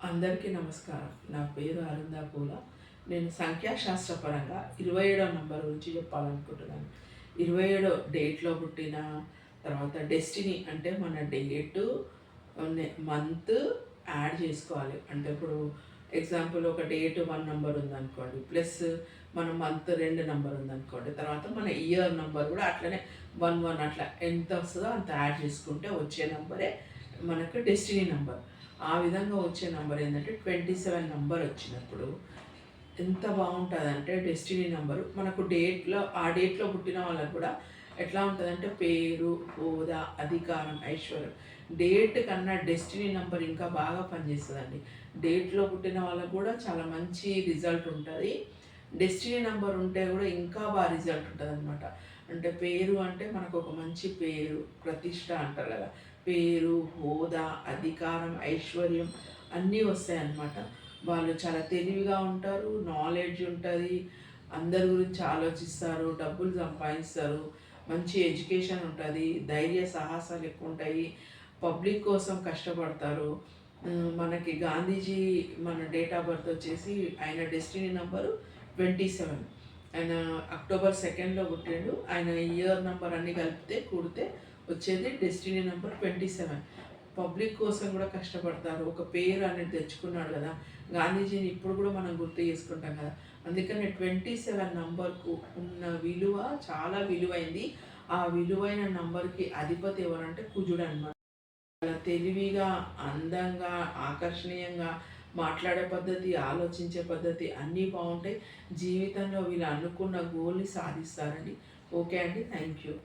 అందరికీ నమస్కారం. నా పేరు అరుంధా పూల. నేను సంఖ్యాశాస్త్రపరంగా 27వ నంబర్ గురించి చెప్పాలనుకుంటున్నాను. 27 డేట్‌లో పుట్టిన తర్వాత డెస్టినీ అంటే మన డేటు, మంత్ యాడ్ చేసుకోవాలి. అంటే ఇప్పుడు ఎగ్జాంపుల్ ఒక డేట్ 1 నంబర్ ఉందనుకోండి. ప్లస్ మన మంత్ 2 నంబర్ ఉందనుకోండి. తర్వాత మన ఇయర్ నంబర్ కూడా అట్లనే 1, 1 అట్లా ఎంత వస్తదో అంత యాడ్ చేసుకుంటే వచ్చే నంబరే మనకు డెస్టినీ నంబర్. ఆ విధంగా వచ్చే నంబర్ ఏంటంటే 27 నంబర్ వచ్చినప్పుడు ఎంత బాగుంటుందంటే డెస్టినీ నంబరు మనకు ఆ డేట్లో పుట్టిన వాళ్ళకు కూడా ఎట్లా ఉంటుందంటే పేరు, హోదా, అధికారం, ఐశ్వర్యం. డేట్ కన్నా డెస్టినీ నంబర్ ఇంకా బాగా పనిచేస్తుందండి. డేట్లో పుట్టిన వాళ్ళకు కూడా చాలా మంచి రిజల్ట్ ఉంటుంది. డెస్టినీ నంబర్ ఉంటే కూడా ఇంకా బాగా రిజల్ట్ ఉంటుంది అనమాట. అంటే పేరు అంటే మనకు ఒక మంచి పేరు, ప్రతిష్ట అంటారు కదా. పేరు, హోదా, అధికారం, ఐశ్వర్యం అన్నీ వస్తాయన్నమాట. వాళ్ళు చాలా తెలివిగా ఉంటారు, నాలెడ్జ్ ఉంటుంది, అందరి గురించి ఆలోచిస్తారు, డబ్బులు సంపాదిస్తారు, మంచి ఎడ్యుకేషన్ ఉంటుంది, ధైర్య సాహసాలు ఎక్కువ ఉంటాయి, పబ్లిక్ కోసం కష్టపడతారు. మనకి గాంధీజీ మన డేట్ ఆఫ్ బర్త్ వచ్చేసి ఆయన డెస్టినీ నంబరు 27. ఆయన అక్టోబర్ 2లో పుట్టాడు. ఆయన ఇయర్ నంబర్ అన్నీ కలిపితే కూడితే వచ్చేది డెస్టినీ నెంబర్ 27. పబ్లిక్ కోసం కూడా కష్టపడతారు. ఒక పేరు అనేది తెచ్చుకున్నాడు కదా. గాంధీజీని ఇప్పుడు కూడా మనం గుర్తు చేసుకుంటాం కదా. అందుకని 27 నంబర్కు ఉన్న విలువ చాలా విలువైంది. ఆ విలువైన నంబర్కి అధిపతి ఎవరంటే కుజుడు అనమాట. చాలా తెలివిగా, అందంగా, ఆకర్షణీయంగా మాట్లాడే పద్ధతి, ఆలోచించే పద్ధతి అన్నీ బాగుంటాయి. జీవితంలో వీళ్ళు అనుకున్న గోల్ని సాధిస్తారండి. ఓకే అండి, థ్యాంక్ యూ.